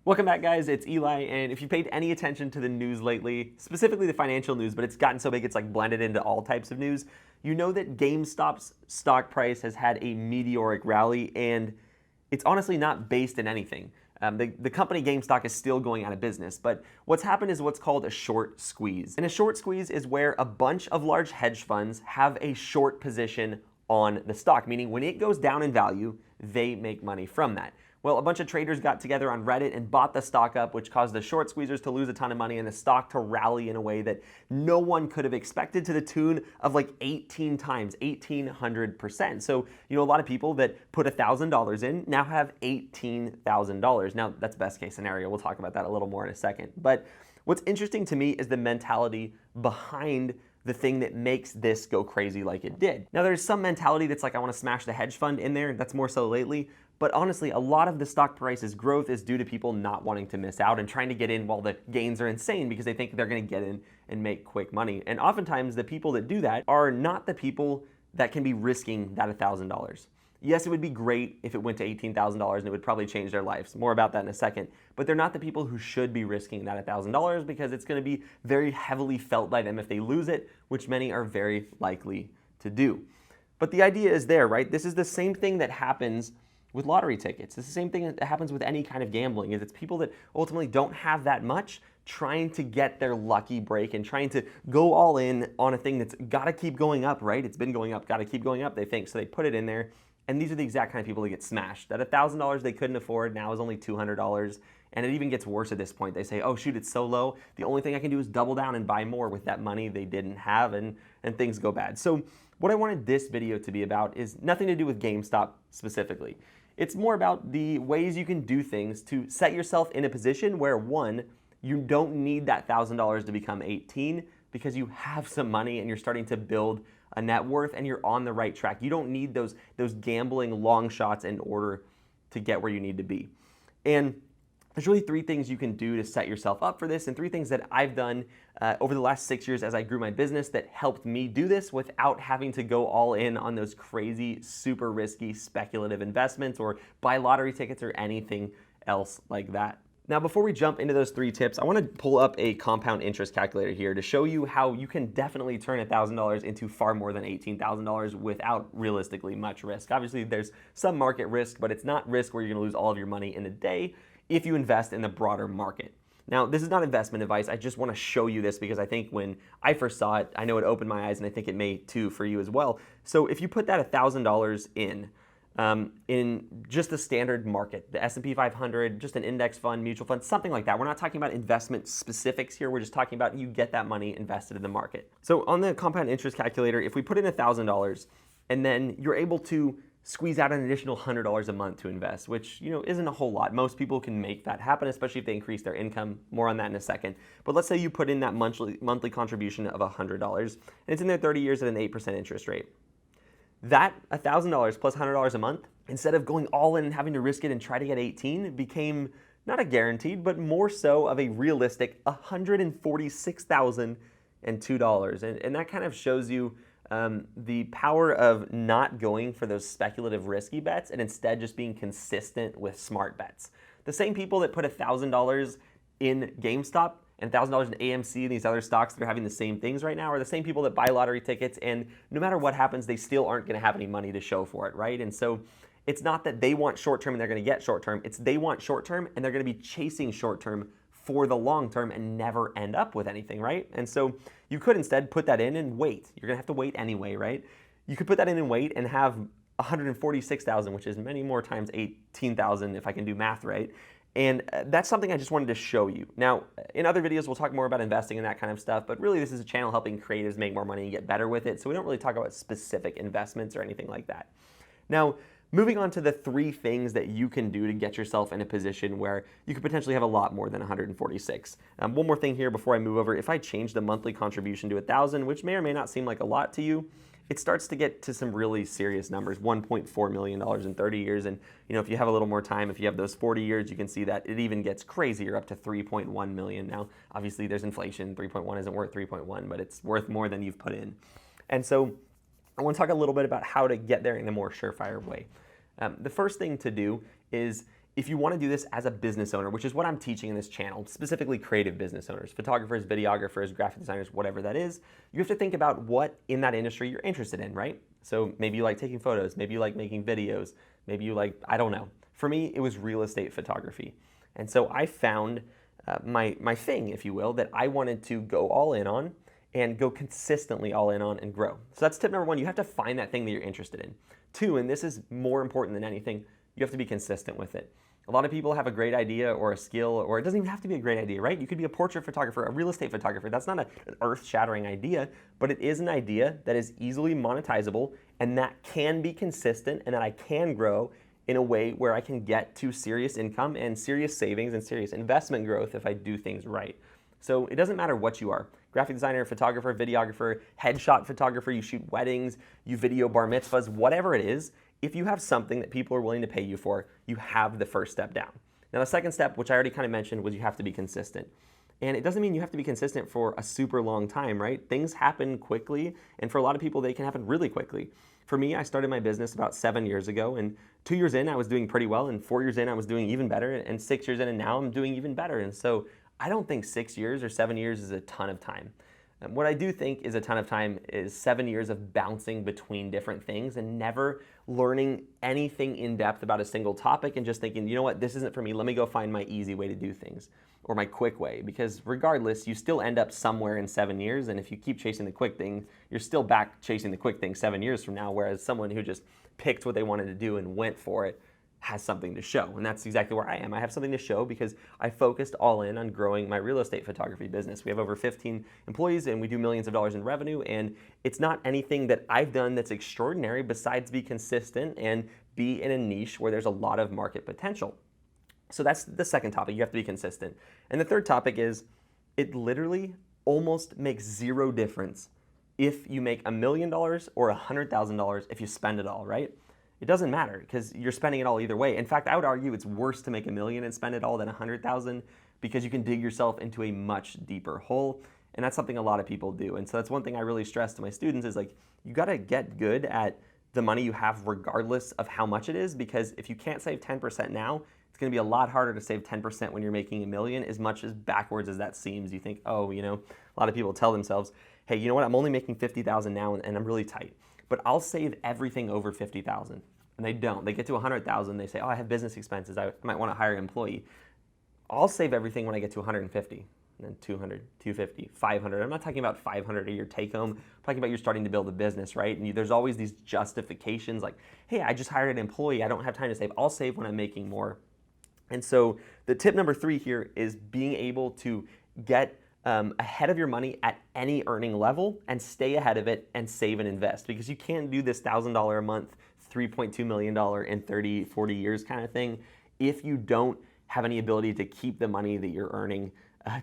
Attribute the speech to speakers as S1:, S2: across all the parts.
S1: Welcome back, guys. It's Eli, and if you paid any attention to the news lately, specifically the financial news, but it's gotten so big it's like blended into all types of news, you know that GameStop's stock price has had a meteoric rally, and it's honestly not based in anything. The company GameStop is still going out of business, but what's happened is what's called a short squeeze. And a short squeeze is where a bunch of large hedge funds have a short position on the stock, meaning when it goes down in value, they make money from that. Well, a bunch of traders got together on Reddit and bought the stock up, which caused the short squeezers to lose a ton of money and the stock to rally in a way that no one could have expected, to the tune of like 18 times, 1,800%. So, a lot of people that put $1,000 in now have $18,000. Now, that's best case scenario. We'll talk about that a little more in a second. But what's interesting to me is the mentality behind the thing that makes this go crazy like it did. Now, there's some mentality that's like, I want to smash the hedge fund in there. That's more so lately. But honestly, a lot of the stock price's growth is due to people not wanting to miss out and trying to get in while the gains are insane because they think they're going to get in and make quick money. And oftentimes, the people that do that are not the people that can be risking that $1,000. Yes, it would be great if it went to $18,000 and it would probably change their lives. More about that in a second. But they're not the people who should be risking that $1,000 because it's going to be very heavily felt by them if they lose it, which many are very likely to do. But the idea is there, right? This is the same thing that happens with lottery tickets. It's the same thing that happens with any kind of gambling. It's people that ultimately don't have that much trying to get their lucky break and trying to go all in on a thing that's got to keep going up, right? It's been going up, got to keep going up, they think. So they put it in there. And these are the exact kind of people that get smashed. That $1,000 they couldn't afford now is only $200. And it even gets worse at this point. They say, oh shoot, it's so low. The only thing I can do is double down and buy more with that money they didn't have, and things go bad. So what I wanted this video to be about is nothing to do with GameStop specifically. It's more about the ways you can do things to set yourself in a position where, one, you don't need that $1,000 to become 18 because you have some money and you're starting to build a net worth and you're on the right track. You don't need those gambling long shots in order to get where you need to be. And there's really three things you can do to set yourself up for this, and three things that I've done over the last 6 years as I grew my business that helped me do this without having to go all in on those crazy, super risky, speculative investments or buy lottery tickets or anything else like that. Now, before we jump into those three tips, I want to pull up a compound interest calculator here to show you how you can definitely turn $1,000 into far more than $18,000 without realistically much risk. Obviously, there's some market risk, but it's not risk where you're going to lose all of your money in a day if you invest in the broader market. Now, this is not investment advice. I just want to show you this because I think when I first saw it, I know it opened my eyes, and I think it may too for you as well. So if you put that $1,000 in just the standard market, the S&P 500, just an index fund, mutual fund, something like that. We're not talking about investment specifics here. We're just talking about you get that money invested in the market. So on the compound interest calculator, if we put in $1,000 and then you're able to squeeze out an additional $100 a month to invest, which isn't a whole lot. Most people can make that happen, especially if they increase their income. More on that in a second. But let's say you put in that monthly contribution of $100, and it's in there 30 years at an 8% interest rate. That $1,000 plus $100 a month, instead of going all in and having to risk it and try to get 18, became not a guaranteed, but more so of a realistic $146,002. And that kind of shows you the power of not going for those speculative risky bets and instead just being consistent with smart bets. The same people that put $1,000 in GameStop and $1,000 in AMC and these other stocks that are having the same things right now are the same people that buy lottery tickets, and no matter what happens, they still aren't going to have any money to show for it, right? And so it's not that they want short-term and they're going to get short-term. It's they want short-term and they're going to be chasing short-term for the long term and never end up with anything, right? And so you could instead put that in and wait. You're gonna have to wait anyway, right? You could put that in and wait and have 146,000, which is many more times 18,000 if I can do math right. And that's something I just wanted to show you. Now, in other videos, we'll talk more about investing and that kind of stuff, but really this is a channel helping creatives make more money and get better with it, so we don't really talk about specific investments or anything like that. Now, moving on to the three things that you can do to get yourself in a position where you could potentially have a lot more than 146. One more thing here before I move over. If I change the monthly contribution to 1,000, which may or may not seem like a lot to you, it starts to get to some really serious numbers, $1.4 million in 30 years. And if you have a little more time, if you have those 40 years, you can see that it even gets crazier, up to 3.1 million. Now, obviously there's inflation. 3.1 isn't worth 3.1, but it's worth more than you've put in. And so I want to talk a little bit about how to get there in a more surefire way. The first thing to do is if you want to do this as a business owner, which is what I'm teaching in this channel, specifically creative business owners, photographers, videographers, graphic designers, whatever that is, you have to think about what in that industry you're interested in, right? So maybe you like taking photos, maybe you like making videos, maybe you like, I don't know. For me, it was real estate photography. And so I found my thing, if you will, that I wanted to go all in on and go consistently all in on and grow. So that's tip number one. You have to find that thing that you're interested in. Two, and this is more important than anything, you have to be consistent with it. A lot of people have a great idea or a skill, or it doesn't even have to be a great idea, right? You could be a portrait photographer, a real estate photographer. That's not an earth-shattering idea, but it is an idea that is easily monetizable and that can be consistent and that I can grow in a way where I can get to serious income and serious savings and serious investment growth if I do things right. So it doesn't matter what you are. Graphic designer, photographer, videographer, headshot photographer, you shoot weddings, you video bar mitzvahs, whatever it is, if you have something that people are willing to pay you for, you have the first step down. Now the second step, which I already kind of mentioned, was you have to be consistent. And it doesn't mean you have to be consistent for a super long time, right? Things happen quickly, and for a lot of people, they can happen really quickly. For me, I started my business about 7 years ago, and 2 years in, I was doing pretty well, and 4 years in, I was doing even better, and 6 years in, and now I'm doing even better. And so I don't think 6 years or 7 years is a ton of time. What I do think is a ton of time is 7 years of bouncing between different things and never learning anything in depth about a single topic and just thinking, you know what, this isn't for me, let me go find my easy way to do things or my quick way. Because regardless, you still end up somewhere in 7 years, and if you keep chasing the quick thing, you're still back chasing the quick thing 7 years from now, whereas someone who just picked what they wanted to do and went for it has something to show. And that's exactly where I am. I have something to show because I focused all in on growing my real estate photography business. We have over 15 employees and we do millions of dollars in revenue, and it's not anything that I've done that's extraordinary besides be consistent and be in a niche where there's a lot of market potential. So that's the second topic. You have to be consistent. And the third topic is it literally almost makes zero difference if you make $1 million or $100,000 if you spend it all, right? It doesn't matter because you're spending it all either way. In fact, I would argue it's worse to make $1 million and spend it all than $100,000 because you can dig yourself into a much deeper hole. And that's something a lot of people do. And so that's one thing I really stress to my students is like, you gotta get good at the money you have regardless of how much it is, because if you can't save 10% now, it's gonna be a lot harder to save 10% when you're making $1 million, as much as backwards as that seems. You think, oh, you know, a lot of people tell themselves, hey, you know what, I'm only making $50,000 now and I'm really tight, but I'll save everything over $50,000. And they don't. They get to $100,000, they say, oh, I have business expenses, I might want to hire an employee. I'll save everything when I get to 150, and then 200, 250, 500. I'm not talking about 500 of your take home. I'm talking about you're starting to build a business, right? And there's always these justifications like, hey, I just hired an employee, I don't have time to save. I'll save when I'm making more. And so the tip number 3 here is being able to get ahead of your money at any earning level and stay ahead of it and save and invest, because you can't do this $1,000 a month, $3.2 million in 30, 40 years kind of thing if you don't have any ability to keep the money that you're earning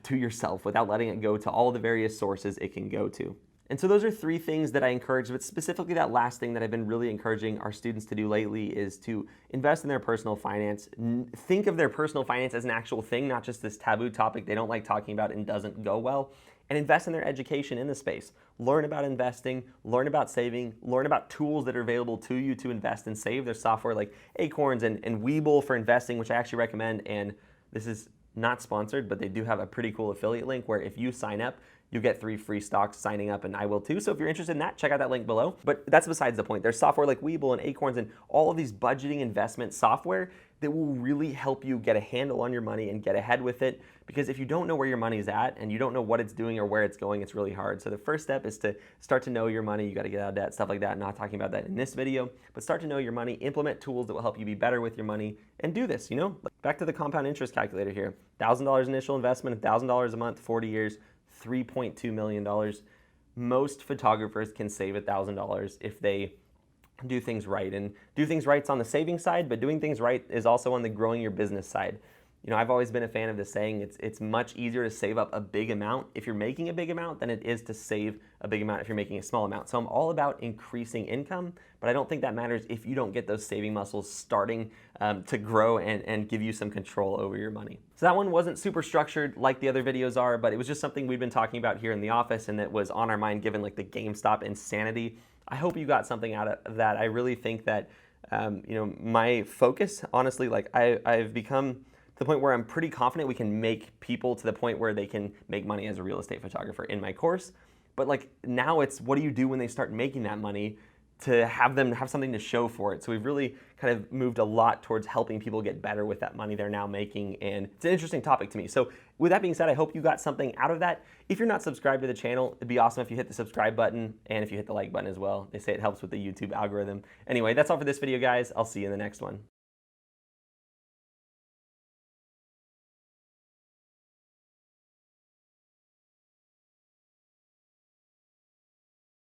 S1: to yourself without letting it go to all the various sources it can go to. And so those are 3 things that I encourage, but specifically that last thing that I've been really encouraging our students to do lately is to invest in their personal finance. Think of their personal finance as an actual thing, not just this taboo topic they don't like talking about and doesn't go well, and invest in their education in the space. Learn about investing, learn about saving, learn about tools that are available to you to invest and save. There's software like Acorns and Webull for investing, which I actually recommend, and this is not sponsored, but they do have a pretty cool affiliate link where if you sign up, you get 3 free stocks signing up, and I will too. So if you're interested in that, check out that link below. But that's besides the point. There's software like Webull and Acorns and all of these budgeting investment software that will really help you get a handle on your money and get ahead with it. Because if you don't know where your money's at and you don't know what it's doing or where it's going, it's really hard. So the first step is to start to know your money. You got to get out of debt, stuff like that. I'm not talking about that in this video, but start to know your money, implement tools that will help you be better with your money, and do this, you know? Back to the compound interest calculator here. $1,000 initial investment, $1,000 a month, 40 years, $3.2 million. Most photographers can save $1,000 if they do things right. And do things right is on the saving side, but doing things right is also on the growing your business side. You know, I've always been a fan of this saying, it's much easier to save up a big amount if you're making a big amount than it is to save a big amount if you're making a small amount. So I'm all about increasing income, but I don't think that matters if you don't get those saving muscles starting to grow and give you some control over your money. So that one wasn't super structured like the other videos are, but it was just something we've been talking about here in the office and that was on our mind given like the GameStop insanity. I hope you got something out of that. I really think that you know, my focus, honestly, like I've become to the point where I'm pretty confident we can make people to the point where they can make money as a real estate photographer in my course. But like now it's what do you do when they start making that money to have them have something to show for it. So we've really kind of moved a lot towards helping people get better with that money they're now making, and it's an interesting topic to me. So with that being said, I hope you got something out of that. If you're not subscribed to the channel, it'd be awesome if you hit the subscribe button and if you hit the like button as well. They say it helps with the YouTube algorithm. Anyway, that's all for this video, guys. I'll see you in the next one.